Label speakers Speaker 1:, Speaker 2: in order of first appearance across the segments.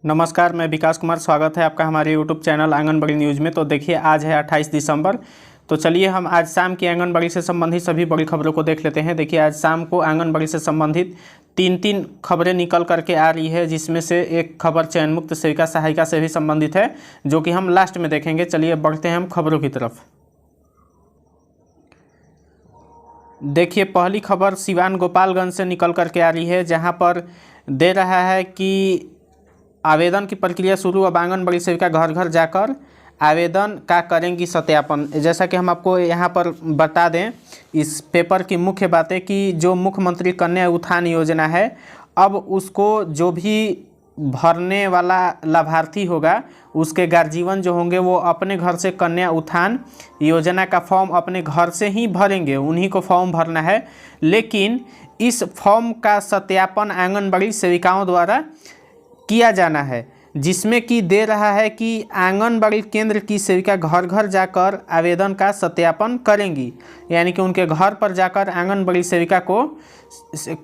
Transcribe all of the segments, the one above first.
Speaker 1: नमस्कार, मैं विकास कुमार। स्वागत है आपका हमारे यूट्यूब चैनल आंगनबाड़ी न्यूज़ में। तो देखिए, आज है 28 दिसंबर। तो चलिए हम आज शाम की आंगनबाड़ी से संबंधित सभी बड़ी खबरों को देख लेते हैं। देखिए, आज शाम को आंगनबाड़ी से संबंधित तीन खबरें निकल करके आ रही है, जिसमें से एक खबर चयन मुक्त सेविका सहायिका से भी संबंधित है, जो कि हम लास्ट में देखेंगे। चलिए बढ़ते हैं हम खबरों की तरफ। देखिए, पहली खबर सिवान गोपालगंज से निकल करके आ रही है, जहाँ पर दे रहा है कि आवेदन की प्रक्रिया शुरू। अब आंगनबाड़ी सेविका घर घर जाकर आवेदन का करेंगी सत्यापन। जैसा कि हम आपको यहाँ पर बता दें इस पेपर की मुख्य बातें कि जो मुख्यमंत्री कन्या उत्थान योजना है, अब उसको जो भी भरने वाला लाभार्थी होगा, उसके गार्जियन जो होंगे वो अपने घर से कन्या उत्थान योजना का फॉर्म अपने घर से ही भरेंगे। उन्हीं को फॉर्म भरना है, लेकिन इस फॉर्म का सत्यापन आंगनबाड़ी सेविकाओं द्वारा किया जाना है, जिसमें कि दे रहा है कि आंगनबाड़ी केंद्र की सेविका घर घर जाकर आवेदन का सत्यापन करेंगी। यानी कि उनके घर पर जाकर आंगनबाड़ी सेविका को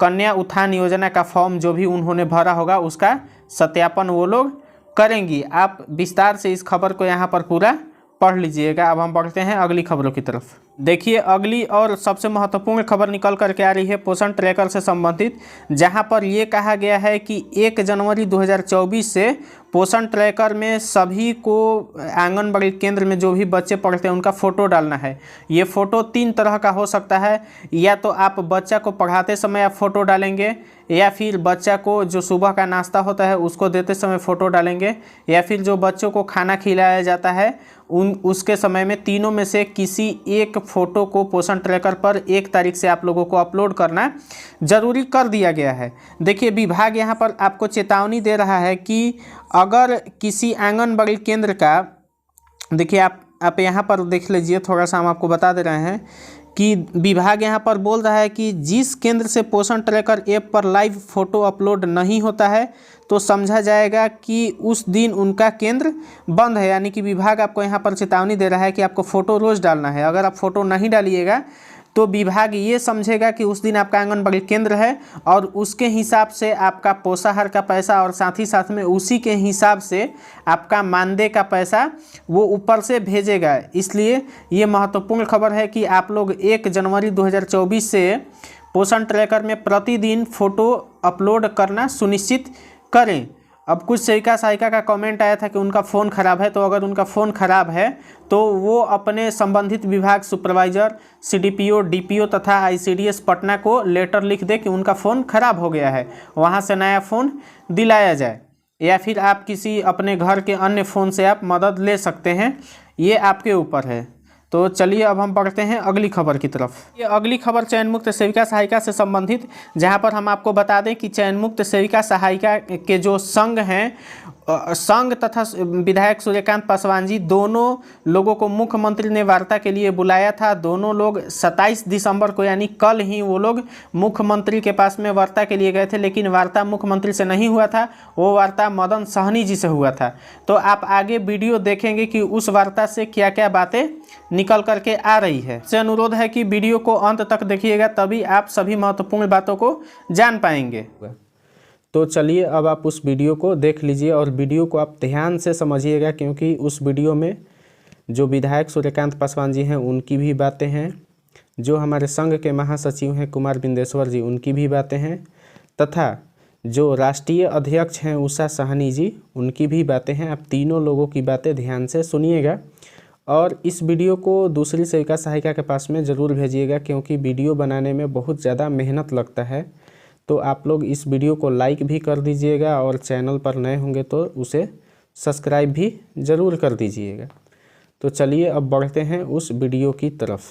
Speaker 1: कन्या उत्थान योजना का फॉर्म जो भी उन्होंने भरा होगा उसका सत्यापन वो लोग करेंगी। आप विस्तार से इस खबर को यहाँ पर पूरा पढ़ लीजिएगा। अब हम बढ़ते हैं अगली खबरों की तरफ। देखिए, अगली और सबसे महत्वपूर्ण खबर निकल करके आ रही है पोषण ट्रैकर से संबंधित, जहां पर ये कहा गया है कि 1 जनवरी 2024 से पोषण ट्रैकर में सभी को आंगनबाड़ी केंद्र में जो भी बच्चे पढ़ते हैं उनका फ़ोटो डालना है। ये फ़ोटो 3 तरह का हो सकता है। या तो आप बच्चा को पढ़ाते समय आप फ़ोटो डालेंगे, या फिर बच्चा को जो सुबह का नाश्ता होता है उसको देते समय फ़ोटो डालेंगे, या फिर जो बच्चों को खाना खिलाया जाता है उसके समय में। तीनों में से किसी एक फ़ोटो को पोषण ट्रैकर पर 1 तारीख से आप लोगों को अपलोड करना ज़रूरी कर दिया गया है। देखिए, विभाग यहाँ पर आपको चेतावनी दे रहा है कि अगर किसी आंगनबाड़ी केंद्र का, देखिए आप यहाँ पर देख लीजिए, थोड़ा सा हम आपको बता दे रहे हैं कि विभाग यहाँ पर बोल रहा है कि जिस केंद्र से पोषण ट्रैकर ऐप पर लाइव फ़ोटो अपलोड नहीं होता है तो समझा जाएगा कि उस दिन उनका केंद्र बंद है। यानी कि विभाग आपको यहाँ पर चेतावनी दे रहा है कि आपको फ़ोटो रोज़ डालना है। अगर आप फ़ोटो नहीं डालिएगा तो विभाग ये समझेगा कि उस दिन आपका आंगनबाड़ी केंद्र है, और उसके हिसाब से आपका पोषाहार का पैसा और साथ ही साथ में उसी के हिसाब से आपका मानदेय का पैसा वो ऊपर से भेजेगा। इसलिए ये महत्वपूर्ण खबर है कि आप लोग 1 जनवरी 2024 से पोषण ट्रैकर में प्रतिदिन फ़ोटो अपलोड करना सुनिश्चित करें। अब कुछ सेविका सहायिका का कमेंट आया था कि उनका फ़ोन ख़राब है, तो अगर उनका फ़ोन ख़राब है तो वो अपने संबंधित विभाग सुपरवाइज़र, सीडीपीओ, डीपीओ तथा आईसीडीएस पटना को लेटर लिख दे कि उनका फ़ोन ख़राब हो गया है, वहाँ से नया फ़ोन दिलाया जाए। या फिर आप किसी अपने घर के अन्य फ़ोन से आप मदद ले सकते हैं, ये आपके ऊपर है। तो चलिए अब हम बढ़ते हैं अगली खबर की तरफ। ये अगली खबर चयन मुक्त सेविका सहायिका से संबंधित, जहां पर हम आपको बता दें कि चयन मुक्त सेविका सहायिका के जो संघ हैं, संघ तथा विधायक सूर्यकांत पासवान जी, दोनों लोगों को मुख्यमंत्री ने वार्ता के लिए बुलाया था। दोनों लोग 27 दिसंबर को, यानी कल ही, वो लोग मुख्यमंत्री के पास में वार्ता के लिए गए थे, लेकिन वार्ता मुख्यमंत्री से नहीं हुआ था, वो वार्ता मदन सहनी जी से हुआ था। तो आप आगे वीडियो देखेंगे कि उस वार्ता से क्या क्या बातें निकल करके आ रही है। से अनुरोध है कि वीडियो को अंत तक देखिएगा, तभी आप सभी महत्वपूर्ण बातों को जान पाएंगे। तो चलिए अब आप उस वीडियो को देख लीजिए, और वीडियो को आप ध्यान से समझिएगा, क्योंकि उस वीडियो में जो विधायक सूर्यकांत पासवान जी हैं उनकी भी बातें हैं, जो हमारे संघ के महासचिव हैं कुमार बिंदेश्वर जी, उनकी भी बातें हैं, तथा जो राष्ट्रीय अध्यक्ष हैं उषा सहनी जी, उनकी भी बातें हैं। आप तीनों लोगों की बातें ध्यान से सुनिएगा, और इस वीडियो को दूसरी सेविका सहायिका के पास में ज़रूर भेजिएगा, क्योंकि वीडियो बनाने में बहुत ज़्यादा मेहनत लगता है। तो आप लोग इस वीडियो को लाइक भी कर दीजिएगा, और चैनल पर नए होंगे तो उसे सब्सक्राइब भी ज़रूर कर दीजिएगा। तो चलिए अब बढ़ते हैं उस वीडियो की तरफ।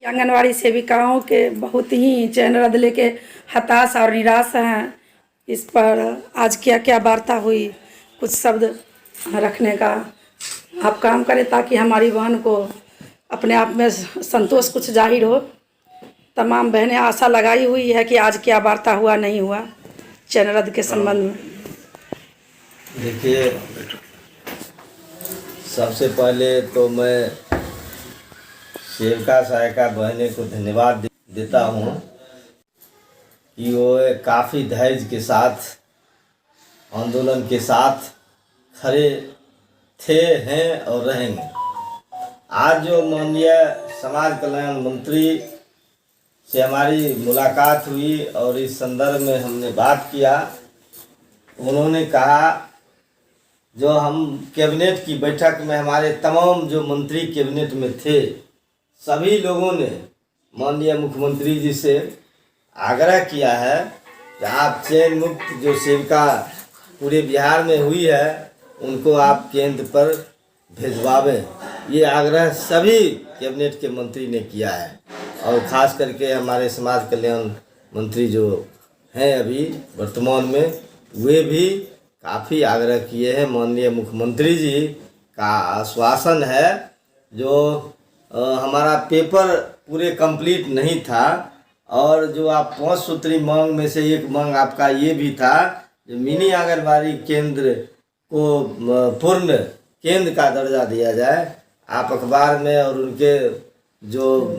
Speaker 2: आंगनवाड़ी सेविकाओं के बहुत ही चयन रद्द लेके हताश और निराश हैं। इस पर आज क्या क्या वार्ता हुई, कुछ शब्द रखने का आप काम करें, ताकि हमारी बहन को अपने आप में संतोष कुछ जाहिर हो। तमाम बहनें आशा लगाई हुई है कि आज क्या वार्ता हुआ, नहीं हुआ चयन रद्द के संबंध में।
Speaker 3: देखिए, सबसे पहले तो मैं सेविका सहायिका बहनें को धन्यवाद देता हूँ कि वो काफ़ी धैर्य के साथ आंदोलन के साथ खड़े थे, हैं और रहेंगे। आज जो माननीय समाज कल्याण मंत्री से हमारी मुलाकात हुई और इस संदर्भ में हमने बात किया, उन्होंने कहा जो हम कैबिनेट की बैठक में हमारे तमाम जो मंत्री कैबिनेट में थे सभी लोगों ने माननीय मुख्यमंत्री जी से आग्रह किया है कि आप चयन मुक्त जो सेविका पूरे बिहार में हुई है उनको आप केंद्र पर भिजवावें। ये आग्रह सभी कैबिनेट के मंत्री ने किया है और ख़ास करके हमारे समाज कल्याण मंत्री जो हैं अभी वर्तमान में, वे भी काफ़ी आग्रह किए हैं। माननीय मुख्यमंत्री जी का आश्वासन है जो हमारा पेपर पूरे कंप्लीट नहीं था और जो आप 5 सूत्री मांग में से एक मांग आपका ये भी था जो मिनी आंगनबाड़ी केंद्र को पूर्ण केंद्र का दर्जा दिया जाए। आप अखबार में और उनके जो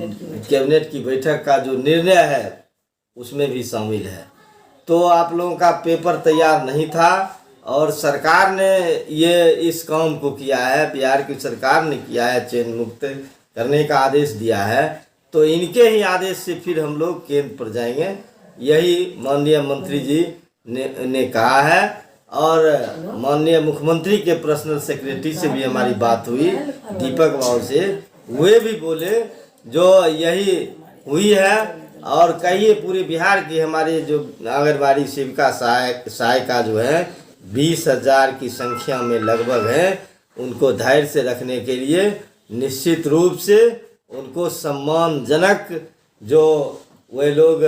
Speaker 3: कैबिनेट की बैठक का जो निर्णय है उसमें भी शामिल है। तो आप लोगों का पेपर तैयार नहीं था और सरकार ने ये इस काम को किया है, बिहार की सरकार ने किया है, चयन मुक्त करने का आदेश दिया है। तो इनके ही आदेश से फिर हम लोग केंद्र पर जाएंगे, यही माननीय मंत्री जी ने कहा है। और माननीय मुख्यमंत्री के पर्सनल सेक्रेटरी से भी हमारी बात हुई, दीपक बाबू से, वे भी बोले जो यही हुई है और कहिए पूरे बिहार की हमारे जो आंगनबाड़ी सेविका सहायिका जो है 20,000 की संख्या में लगभग है, उनको धैर्य से रखने के लिए निश्चित रूप से उनको सम्मानजनक जो वे लोग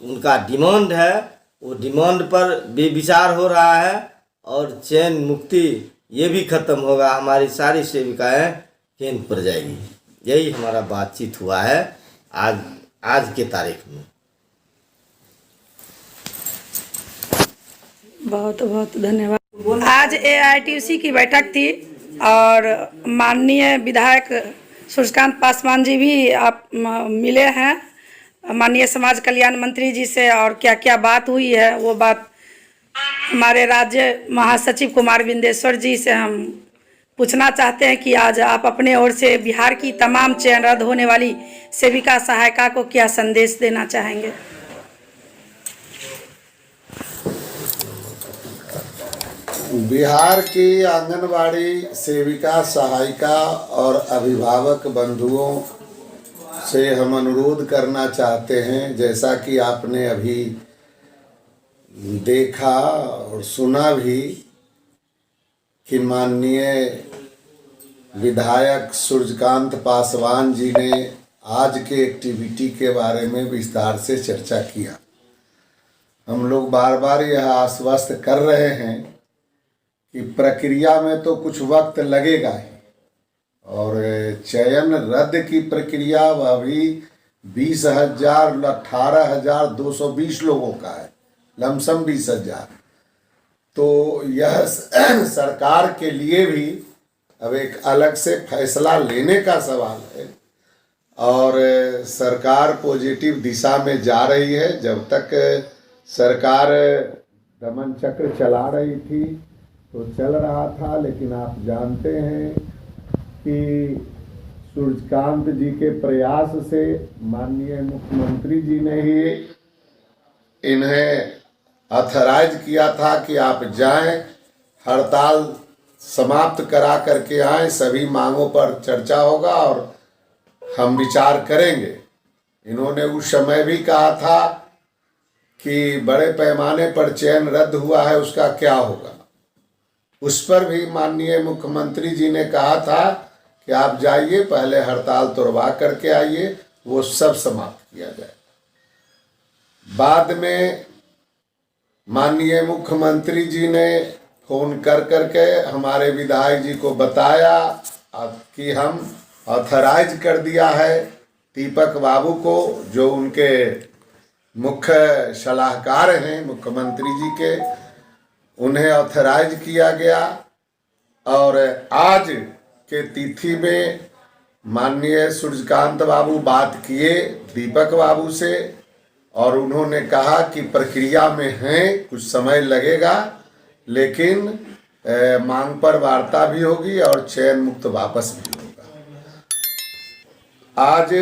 Speaker 3: उनका डिमांड है वो डिमांड पर भी विचार हो रहा है और चयन मुक्ति ये भी खत्म होगा, हमारी सारी सेविकाएं केंद्र पर जाएगी। यही हमारा बातचीत हुआ है आज के तारीख में।
Speaker 2: बहुत बहुत धन्यवाद। आज AITUC की बैठक थी और माननीय विधायक सूर्यकांत पासवान जी भी आप मिले हैं माननीय समाज कल्याण मंत्री जी से, और क्या क्या बात हुई है वो बात हमारे राज्य महासचिव कुमार बिंदेश्वर जी से हम पूछना चाहते हैं कि आज आप अपने ओर से बिहार की तमाम चयन रद्द होने वाली सेविका सहायिका को क्या संदेश देना चाहेंगे।
Speaker 4: बिहार की आंगनबाड़ी सेविका सहायिका और अभिभावक बंधुओं से हम अनुरोध करना चाहते हैं, जैसा कि आपने अभी देखा और सुना भी कि माननीय विधायक सूर्यकांत पासवान जी ने आज के एक्टिविटी के बारे में विस्तार से चर्चा किया। हम लोग बार बार यह आश्वस्त कर रहे हैं कि प्रक्रिया में तो कुछ वक्त लगेगा ही, और चयन रद्द की प्रक्रिया वह भी 18,220 लोगों का है, लमसम 20,000। तो यह सरकार के लिए भी अब एक अलग से फैसला लेने का सवाल है और सरकार पॉजिटिव दिशा में जा रही है। जब तक सरकार दमन चक्र चला रही थी तो चल रहा था, लेकिन आप जानते हैं कि सूर्यकांत जी के प्रयास से माननीय मुख्यमंत्री जी ने ही इन्हें ऑथराइज किया था कि आप जाएं, हड़ताल समाप्त करा करके आएं, सभी मांगों पर चर्चा होगा और हम विचार करेंगे। इन्होंने उस समय भी कहा था कि बड़े पैमाने पर चयन रद्द हुआ है, उसका क्या होगा। उस पर भी माननीय मुख्यमंत्री जी ने कहा था कि आप जाइए, पहले हड़ताल तोड़वा करके आइए, वो सब समाप्त किया जाए। बाद में माननीय मुख्यमंत्री जी ने फोन कर करके हमारे विधायक जी को बताया कि हम ऑथराइज कर दिया है दीपक बाबू को, जो उनके मुख्य सलाहकार हैं मुख्यमंत्री जी के, उन्हें ऑथराइज किया गया। और आज के तिथि में माननीय सूर्यकांत बाबू बात किए दीपक बाबू से और उन्होंने कहा कि प्रक्रिया में हैं, कुछ समय लगेगा, लेकिन मांग पर वार्ता भी होगी और चयन मुक्त वापस भी होगा। आज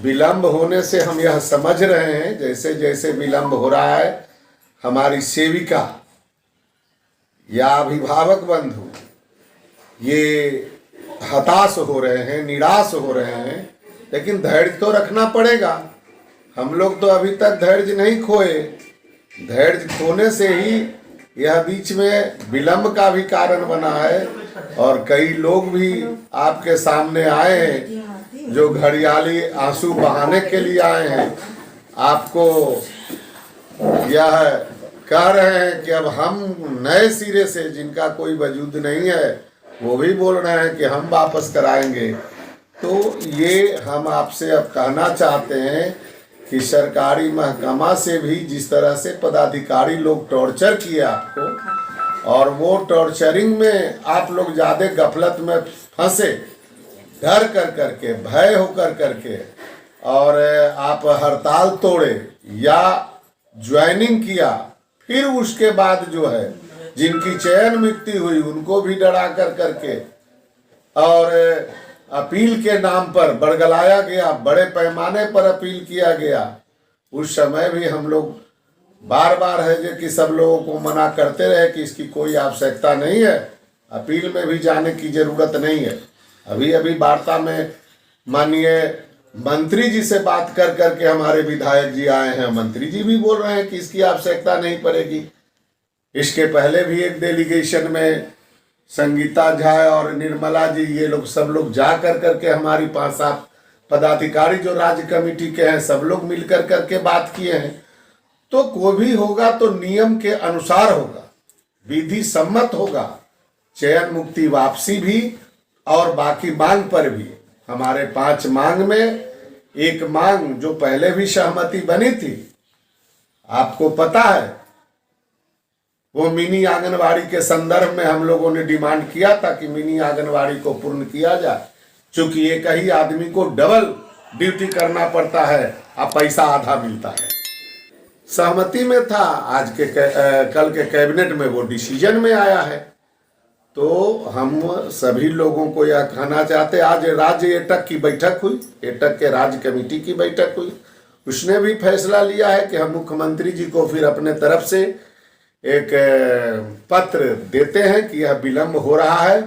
Speaker 4: विलंब होने से हम यह समझ रहे हैं, जैसे जैसे विलंब हो रहा है, हमारी सेविका या अभिभावक बंधु ये हताश हो रहे हैं, निराश हो रहे हैं, लेकिन धैर्य तो रखना पड़ेगा। हम लोग तो अभी तक धैर्य नहीं खोए। धैर्य खोने से ही यह बीच में विलंब का भी कारण बना है, और कई लोग भी आपके सामने आए हैं जो घड़ियाली आंसू बहाने के लिए आए हैं। आपको यह कह रहे हैं कि अब हम नए सिरे से, जिनका कोई वजूद नहीं है, वो भी बोल रहे हैं कि हम वापस कराएंगे। तो ये हम आपसे अब कहना चाहते हैं कि सरकारी महकमा से भी जिस तरह से पदाधिकारी लोग टॉर्चर किए आपको, और वो टॉर्चरिंग में आप लोग ज़्यादा गफलत में फंसे, डर कर करके, भय होकर करके, और आप हड़ताल तोड़े या ज्वाइनिंग किया, फिर उसके बाद जो है जिनकी चयन मुक्ति हुई उनको भी डरा कर करके और अपील के नाम पर बड़गलाया गया, बड़े पैमाने पर अपील किया गया। उस समय भी हम लोग बार बार है जो कि सब लोगों को मना करते रहे कि इसकी कोई आवश्यकता नहीं है, अपील में भी जाने की जरूरत नहीं है। अभी अभी वार्ता में माननीय मंत्री जी से बात कर करके हमारे विधायक जी आए हैं, मंत्री जी भी बोल रहे हैं कि इसकी आवश्यकता नहीं पड़ेगी। इसके पहले भी एक डेलीगेशन में संगीता झा और निर्मला जी, ये लोग सब लोग जा कर करके हमारी 5-7 पदाधिकारी जो राज्य कमेटी के हैं, सब लोग मिलकर करके बात किए हैं। तो कोई भी होगा तो नियम के अनुसार होगा, विधि सम्मत होगा। चयन मुक्ति वापसी भी और बाकी मांग पर भी। हमारे 5 मांग में एक मांग जो पहले भी सहमति बनी थी, आपको पता है, वो मिनी आंगनवाड़ी के संदर्भ में हम लोगों ने डिमांड किया था कि मिनी आंगनवाड़ी को पूर्ण किया जाए, क्योंकि एक ही आदमी को डबल ड्यूटी करना पड़ता है और पैसा आधा मिलता है। सहमति में था, आज के कल के कैबिनेट में वो डिसीजन में आया है। तो हम सभी लोगों को यह कहना चाहते, आज राज्य एटक की बैठक हुई, एटक के राज्य कमेटी की बैठक हुई, उसने भी फैसला लिया है कि हम मुख्यमंत्री जी को फिर अपने तरफ से एक पत्र देते हैं कि यह विलंब हो रहा है,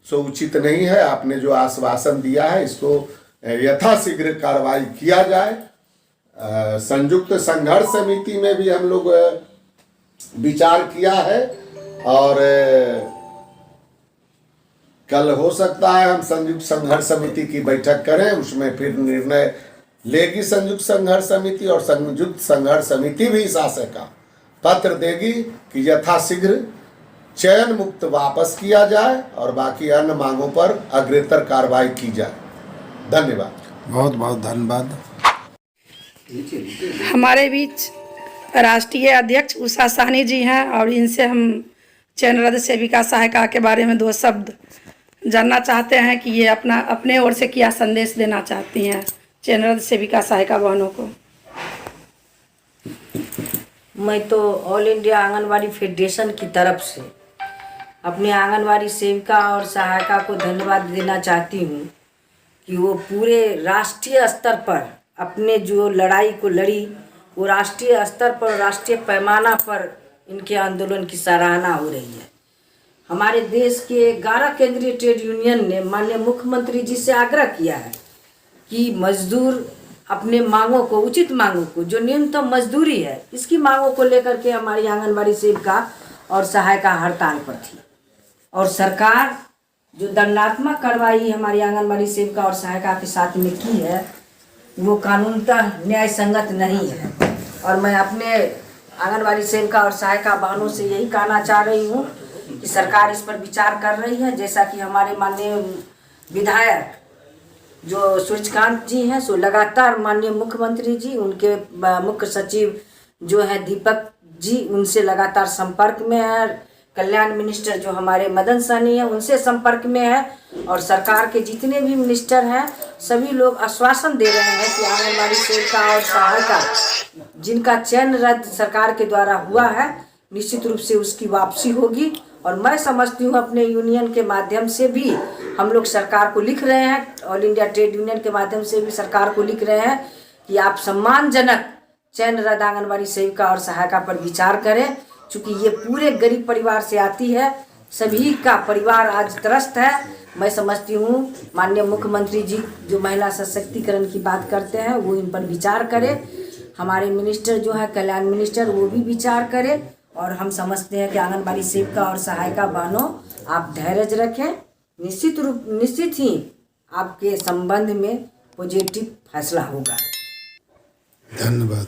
Speaker 4: सो उचित नहीं है। आपने जो आश्वासन दिया है इसको यथाशीघ्र कार्रवाई किया जाए। संयुक्त संघर्ष समिति में भी हम लोग विचार किया है, और कल हो सकता है हम संयुक्त संघर्ष समिति की बैठक करें, उसमें फिर निर्णय लेगी संयुक्त संघर्ष समिति, और संयुक्त संघर्ष समिति भी शासन का पत्र देगी कि यथाशीघ्र चयन मुक्त वापस किया जाए और बाकी अन्य मांगों पर अग्रेतर कार्रवाई की जाए। धन्यवाद,
Speaker 5: बहुत बहुत धन्यवाद।
Speaker 2: हमारे बीच राष्ट्रीय अध्यक्ष उषा साहनी जी हैं, और इनसे हम चयन रद्द सेविका सहायिका के बारे में 2 शब्द जानना चाहते हैं कि ये अपने ओर से क्या संदेश देना चाहती हैं चयन रद्द सेविका सहायिका बहनों को।
Speaker 6: मैं तो ऑल इंडिया आंगनवाड़ी फेडरेशन की तरफ से अपने आंगनवाड़ी सेविका और सहायिका को धन्यवाद देना चाहती हूँ कि वो पूरे राष्ट्रीय स्तर पर अपने जो लड़ाई को लड़ी, वो राष्ट्रीय स्तर पर, राष्ट्रीय पैमाना पर इनके आंदोलन की सराहना हो रही है। हमारे देश के 11 केंद्रीय ट्रेड यूनियन ने माननीय मुख्यमंत्री जी से आग्रह किया है कि मजदूर अपने मांगों को, उचित मांगों को, जो न्यूनतम मजदूरी है, इसकी मांगों को लेकर के हमारी आंगनबाड़ी सेविका और सहायिका हड़ताल पर थी, और सरकार जो दंडात्मक कार्रवाई हमारी आंगनबाड़ी सेविका और सहायिका के साथ में की है, वो कानूनतः न्याय संगत नहीं है। और मैं अपने आंगनबाड़ी सेविका और सहायिका बहनों से यही कहना चाह रही हूँ कि सरकार इस पर विचार कर रही है। जैसा कि हमारे माननीय विधायक जो सूर्यकांत जी हैं, सो लगातार माननीय मुख्यमंत्री जी, उनके मुख्य सचिव जो है दीपक जी, उनसे लगातार संपर्क में है। कल्याण मिनिस्टर जो हमारे मदन सहनी है, उनसे संपर्क में है, और सरकार के जितने भी मिनिस्टर हैं सभी लोग आश्वासन दे रहे हैं कि आंगनबाड़ी सेविका और सहायिका जिनका चयन रद्द सरकार के द्वारा हुआ है, निश्चित रूप से उसकी वापसी होगी। और मैं समझती हूँ अपने यूनियन के माध्यम से भी हम लोग सरकार को लिख रहे हैं, ऑल इंडिया ट्रेड यूनियन के माध्यम से भी सरकार को लिख रहे हैं कि आप सम्मानजनक चयनरत आंगनबाड़ी सेविका और सहायिका पर विचार करें, क्योंकि ये पूरे गरीब परिवार से आती है, सभी का परिवार आज त्रस्त है। मैं समझती हूँ माननीय मुख्यमंत्री जी जो महिला सशक्तिकरण की बात करते हैं वो इन पर विचार करें, हमारे मिनिस्टर जो है कल्याण मिनिस्टर वो भी विचार करें। और हम समझते हैं कि आंगनबाड़ी सेविका और सहायिका बहनों आप धैर्य रखें, निश्चित ही आपके संबंध में पॉजिटिव फैसला होगा।
Speaker 5: धन्यवाद।